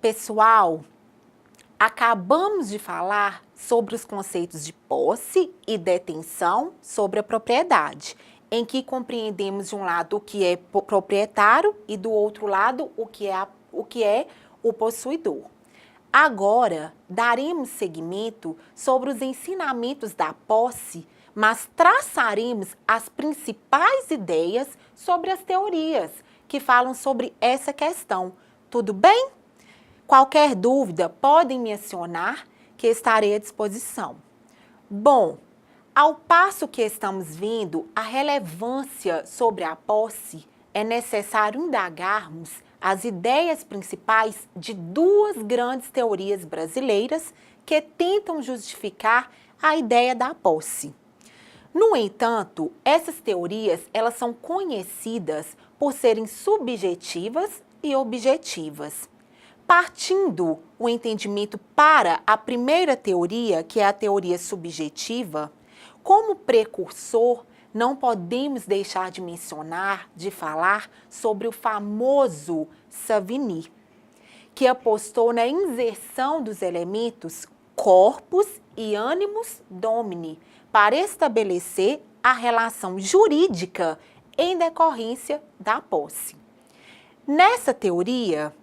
Pessoal, acabamos de falar sobre os conceitos de posse e detenção sobre a propriedade, em que compreendemos de um lado o que é proprietário e do outro lado o que é o possuidor. Agora, daremos seguimento sobre os ensinamentos da posse, mas traçaremos as principais ideias sobre as teorias que falam sobre essa questão. Tudo bem? Qualquer dúvida, podem me acionar que estarei à disposição. Bom, ao passo que estamos vendo a relevância sobre a posse, é necessário indagarmos as ideias principais de duas grandes teorias brasileiras que tentam justificar a ideia da posse. No entanto, essas teorias elas são conhecidas por serem subjetivas e objetivas. Partindo o entendimento para a primeira teoria, que é a teoria subjetiva, como precursor, não podemos deixar de mencionar, de falar sobre o famoso Savigny, que apostou na inserção dos elementos corpus e animus domini para estabelecer a relação jurídica em decorrência da posse. Nessa teoria,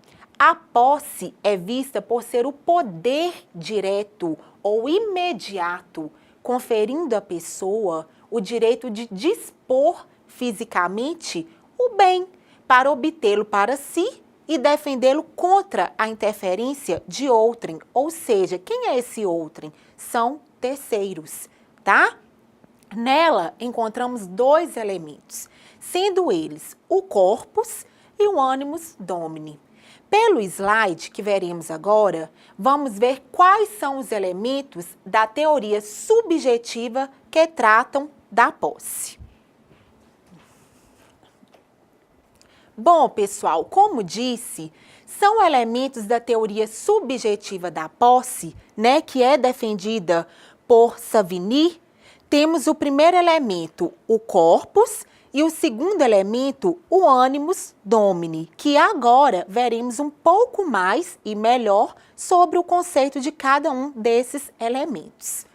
a posse é vista por ser o poder direto ou imediato, conferindo à pessoa o direito de dispor fisicamente o bem para obtê-lo para si e defendê-lo contra a interferência de outrem, ou seja, quem é esse outrem? São terceiros, tá? Nela encontramos dois elementos, sendo eles o corpus e o animus domini. Pelo slide que veremos agora, vamos ver quais são os elementos da teoria subjetiva que tratam da posse. Bom, pessoal, como disse, são elementos da teoria subjetiva da posse, né, que é defendida por Savigny. Temos o primeiro elemento, o corpus, e o segundo elemento, o animus domini, que agora veremos um pouco mais e melhor sobre o conceito de cada um desses elementos.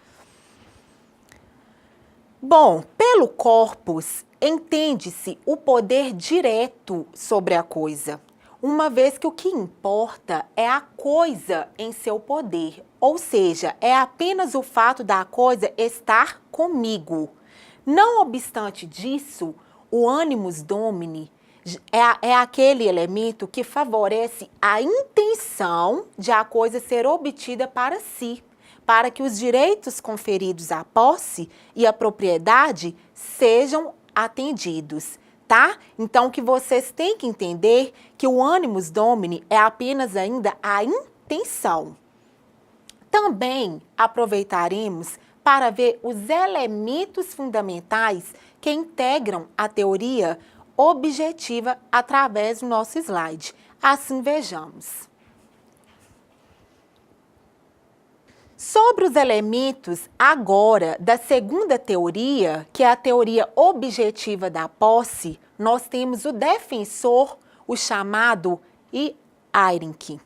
Bom, pelo corpus, entende-se o poder direto sobre a coisa, uma vez que o que importa é a coisa em seu poder, ou seja, é apenas o fato da coisa estar comigo. Não obstante disso, o animus domini é aquele elemento que favorece a intenção de a coisa ser obtida para si, para que os direitos conferidos à posse e à propriedade sejam atendidos, tá? Então, que vocês têm que entender que o animus domini é apenas ainda a intenção. Também aproveitaremos para ver os elementos fundamentais que integram a teoria objetiva através do nosso slide. Assim, vejamos. Sobre os elementos agora da segunda teoria, que é a teoria objetiva da posse, nós temos o defensor, o chamado Eyring.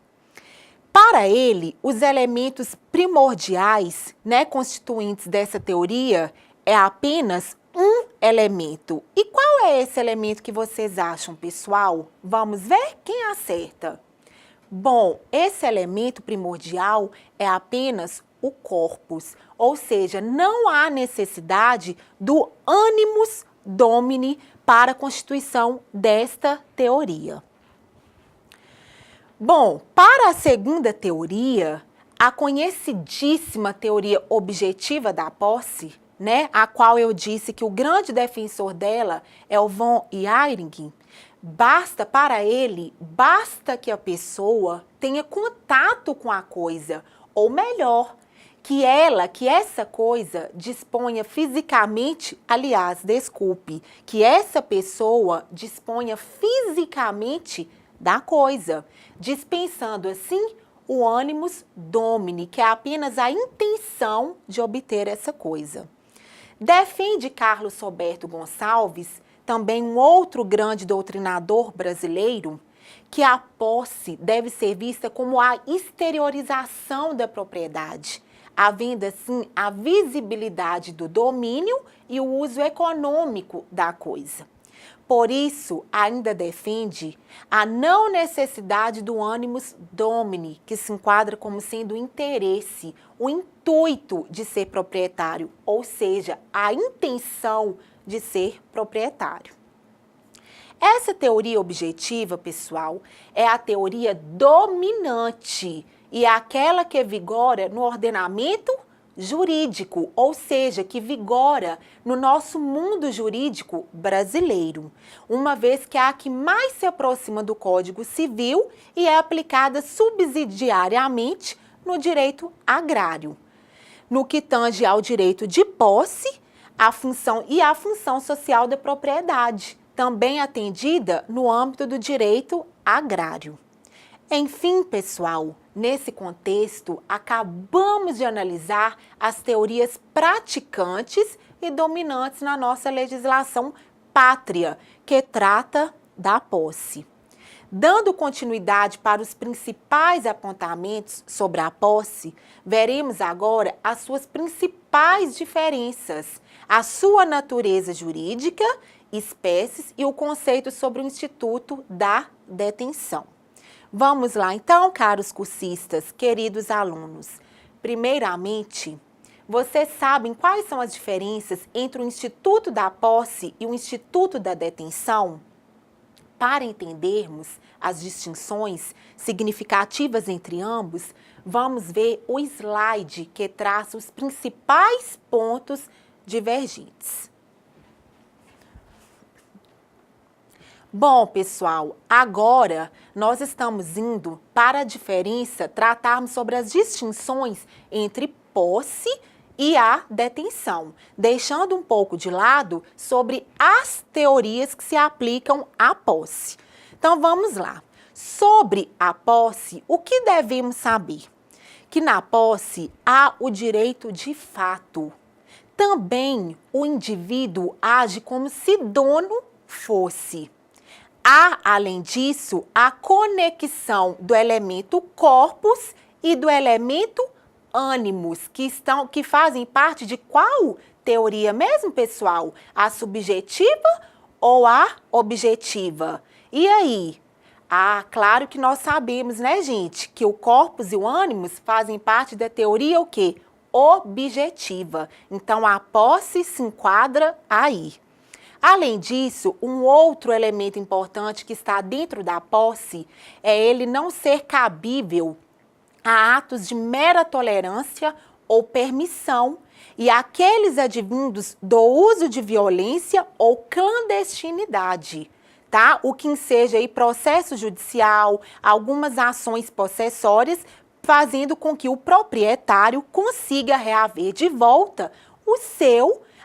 Para ele, os elementos primordiais, né, constituintes dessa teoria, é apenas um elemento. E qual é esse elemento que vocês acham, pessoal? Vamos ver quem acerta. Bom, esse elemento primordial é apenas o corpus, ou seja, não há necessidade do animus domini para a constituição desta teoria. Bom, para a segunda teoria, a conhecidíssima teoria objetiva da posse, né, a qual eu disse que o grande defensor dela é o von Eyring, basta que a pessoa tenha contato com a coisa, ou melhor, que essa coisa disponha fisicamente, que essa pessoa disponha fisicamente da coisa, dispensando assim o animus domini, que é apenas a intenção de obter essa coisa. Defende Carlos Roberto Gonçalves, também um outro grande doutrinador brasileiro, que a posse deve ser vista como a exteriorização da propriedade, havendo assim a visibilidade do domínio e o uso econômico da coisa. Por isso, ainda defende a não necessidade do animus domini, que se enquadra como sendo o interesse, o intuito de ser proprietário, ou seja, a intenção de ser proprietário. Essa teoria objetiva, pessoal, é a teoria dominante e é aquela que vigora no ordenamento jurídico, ou seja, que vigora no nosso mundo jurídico brasileiro, uma vez que é a que mais se aproxima do Código Civil e é aplicada subsidiariamente no direito agrário. No que tange ao direito de posse, a função social da propriedade, também atendida no âmbito do direito agrário. Enfim, pessoal, nesse contexto, acabamos de analisar as teorias praticantes e dominantes na nossa legislação pátria, que trata da posse. Dando continuidade para os principais apontamentos sobre a posse, veremos agora as suas principais diferenças, a sua natureza jurídica, espécies e o conceito sobre o Instituto da Detenção. Vamos lá então, caros cursistas, queridos alunos. Primeiramente, vocês sabem quais são as diferenças entre o Instituto da Posse e o Instituto da Detenção? Para entendermos as distinções significativas entre ambos, vamos ver o slide que traça os principais pontos divergentes. Bom, pessoal, agora nós estamos indo para a diferença, tratarmos sobre as distinções entre posse e a detenção, deixando um pouco de lado sobre as teorias que se aplicam à posse. Então, vamos lá. Sobre a posse, o que devemos saber? Que na posse há o direito de fato. Também o indivíduo age como se dono fosse. Há, além disso, a conexão do elemento corpus e do elemento ânimos, que fazem parte de qual teoria mesmo, pessoal? A subjetiva ou a objetiva? E aí? Ah, claro que nós sabemos, né, gente, que o corpus e o ânimos fazem parte da teoria o quê? Objetiva. Então, a posse se enquadra aí. Além disso, um outro elemento importante que está dentro da posse é ele não ser cabível a atos de mera tolerância ou permissão e aqueles advindos do uso de violência ou clandestinidade, tá? O que enseja aí processo judicial, algumas ações possessórias, fazendo com que o proprietário consiga reaver de volta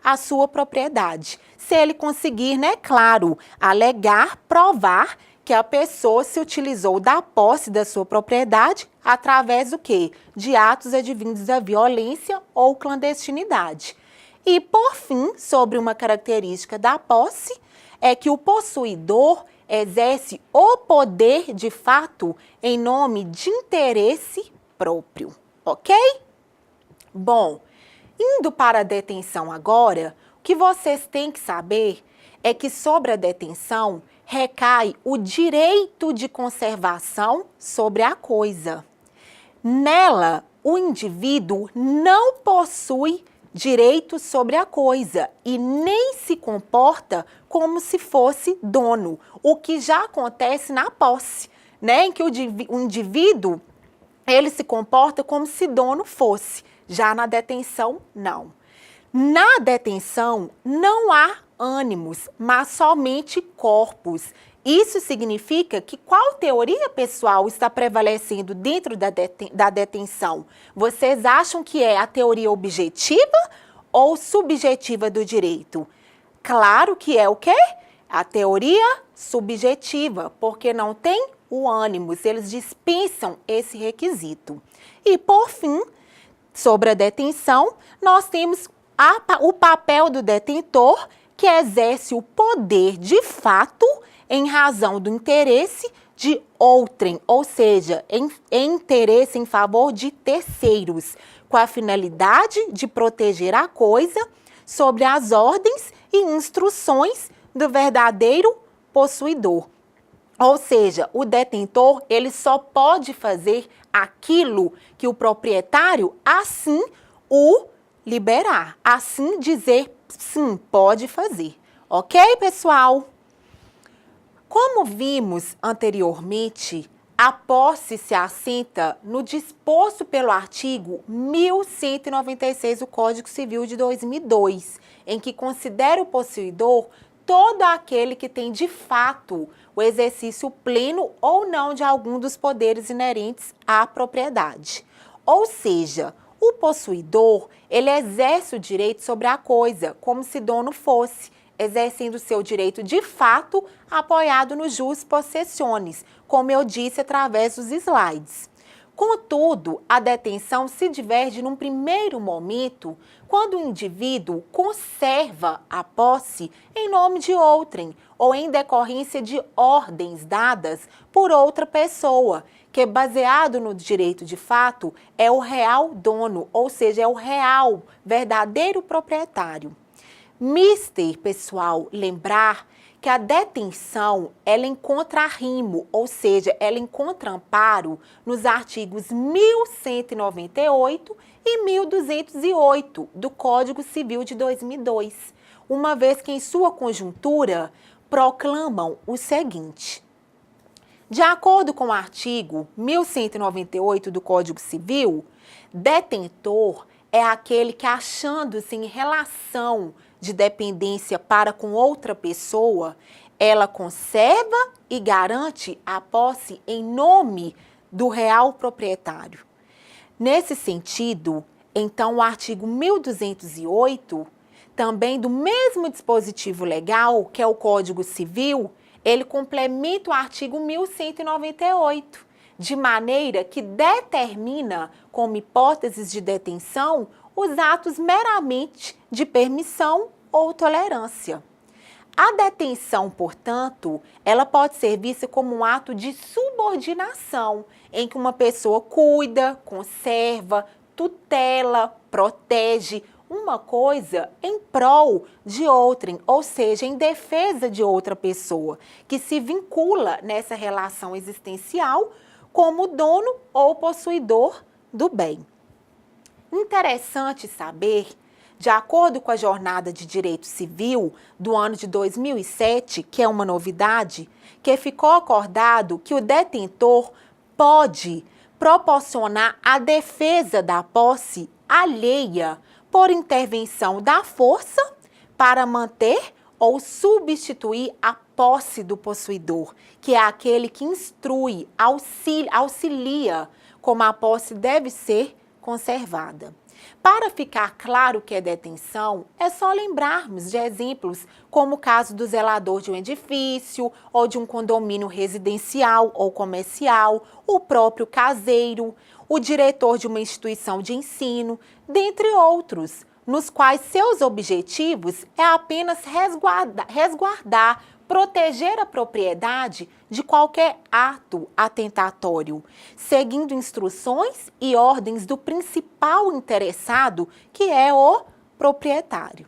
a sua propriedade. Se ele conseguir, né, claro, alegar, provar que a pessoa se utilizou da posse da sua propriedade através do quê? De atos advindos da violência ou clandestinidade. E, por fim, sobre uma característica da posse, é que o possuidor exerce o poder de fato em nome de interesse próprio, ok? Bom, indo para a detenção agora, o que vocês têm que saber é que sobre a detenção recai o direito de conservação sobre a coisa. Nela, o indivíduo não possui direito sobre a coisa e nem se comporta como se fosse dono, o que já acontece na posse, né? Em que o indivíduo ele se comporta como se dono fosse. Já na detenção, não. Na detenção, não há ânimos, mas somente corpos. Isso significa que qual teoria, pessoal, está prevalecendo dentro da detenção? Vocês acham que é a teoria objetiva ou subjetiva do direito? Claro que é o quê? A teoria subjetiva, porque não tem o ânimos, eles dispensam esse requisito. E, por fim, sobre a detenção, nós temos o papel do detentor, que exerce o poder de fato em razão do interesse de outrem, ou seja, em interesse em favor de terceiros, com a finalidade de proteger a coisa sobre as ordens e instruções do verdadeiro possuidor. Ou seja, o detentor, ele só pode fazer aquilo que o proprietário assim o liberar, assim dizer sim, pode fazer. Ok, pessoal? Como vimos anteriormente, a posse se assenta no disposto pelo artigo 1196 do Código Civil de 2002, em que considera o possuidor todo aquele que tem de fato o exercício pleno ou não de algum dos poderes inerentes à propriedade. Ou seja, o possuidor, ele exerce o direito sobre a coisa, como se dono fosse, exercendo seu direito de fato apoiado no jus possessionis, como eu disse através dos slides. Contudo, a detenção se diverge num primeiro momento quando o indivíduo conserva a posse em nome de outrem ou em decorrência de ordens dadas por outra pessoa, que baseado no direito de fato é o real dono, ou seja, é o real, verdadeiro proprietário. Mister, pessoal, lembrar que a detenção, ela encontra arrimo, ou seja, ela encontra amparo nos artigos 1198 e 1208 do Código Civil de 2002, uma vez que em sua conjuntura proclamam o seguinte: de acordo com o artigo 1198 do Código Civil, detentor é aquele que, achando-se em relação de dependência para com outra pessoa, ela conserva e garante a posse em nome do real proprietário. Nesse sentido, então, o artigo 1208, também do mesmo dispositivo legal, que é o Código Civil, ele complementa o artigo 1198, de maneira que determina como hipóteses de detenção os atos meramente de permissão ou tolerância. A detenção, portanto, ela pode ser vista como um ato de subordinação, em que uma pessoa cuida, conserva, tutela, protege uma coisa em prol de outrem, ou seja, em defesa de outra pessoa, que se vincula nessa relação existencial como dono ou possuidor do bem. Interessante saber, de acordo com a Jornada de Direito Civil do ano de 2007, que é uma novidade, que ficou acordado que o detentor pode proporcionar a defesa da posse alheia por intervenção da força para manter ou substituir a posse do possuidor, que é aquele que instrui, auxilia como a posse deve ser conservada. Para ficar claro o que é detenção, é só lembrarmos de exemplos como o caso do zelador de um edifício ou de um condomínio residencial ou comercial, o próprio caseiro, o diretor de uma instituição de ensino, dentre outros, nos quais seus objetivos é apenas resguardar, proteger a propriedade de qualquer ato atentatório, seguindo instruções e ordens do principal interessado, que é o proprietário.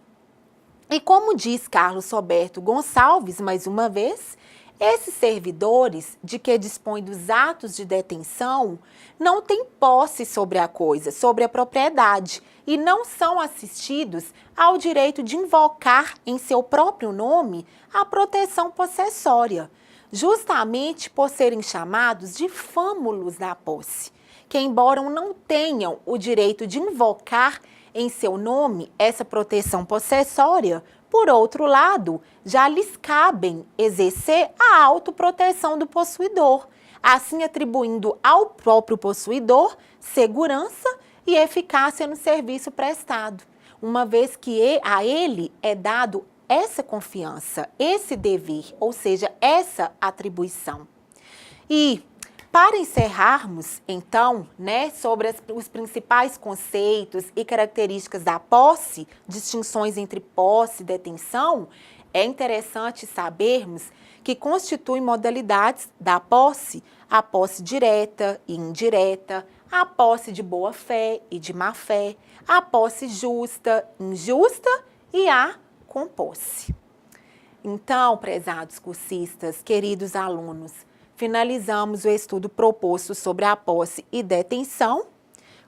E como diz Carlos Roberto Gonçalves, mais uma vez, esses servidores de que dispõem dos atos de detenção não têm posse sobre a coisa, sobre a propriedade, e não são assistidos ao direito de invocar em seu próprio nome a proteção possessória, justamente por serem chamados de fâmulos da posse, que embora não tenham o direito de invocar em seu nome essa proteção possessória, por outro lado, já lhes cabem exercer a autoproteção do possuidor, assim atribuindo ao próprio possuidor segurança e eficácia no serviço prestado, uma vez que a ele é dado essa confiança, esse dever, ou seja, essa atribuição. E para encerrarmos, então, sobre os principais conceitos e características da posse, distinções entre posse e detenção, É interessante sabermos que constituem modalidades da posse, a posse direta e indireta, a posse de boa-fé e de má-fé, a posse justa, injusta e a composse. Então, prezados cursistas, queridos alunos, finalizamos o estudo proposto sobre a posse e detenção.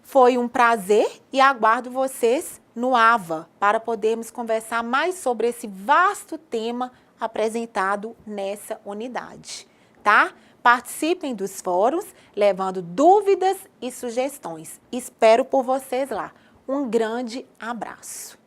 Foi um prazer e aguardo vocês no AVA para podermos conversar mais sobre esse vasto tema apresentado nessa unidade, tá? Participem dos fóruns, levando dúvidas e sugestões. Espero por vocês lá. Um grande abraço.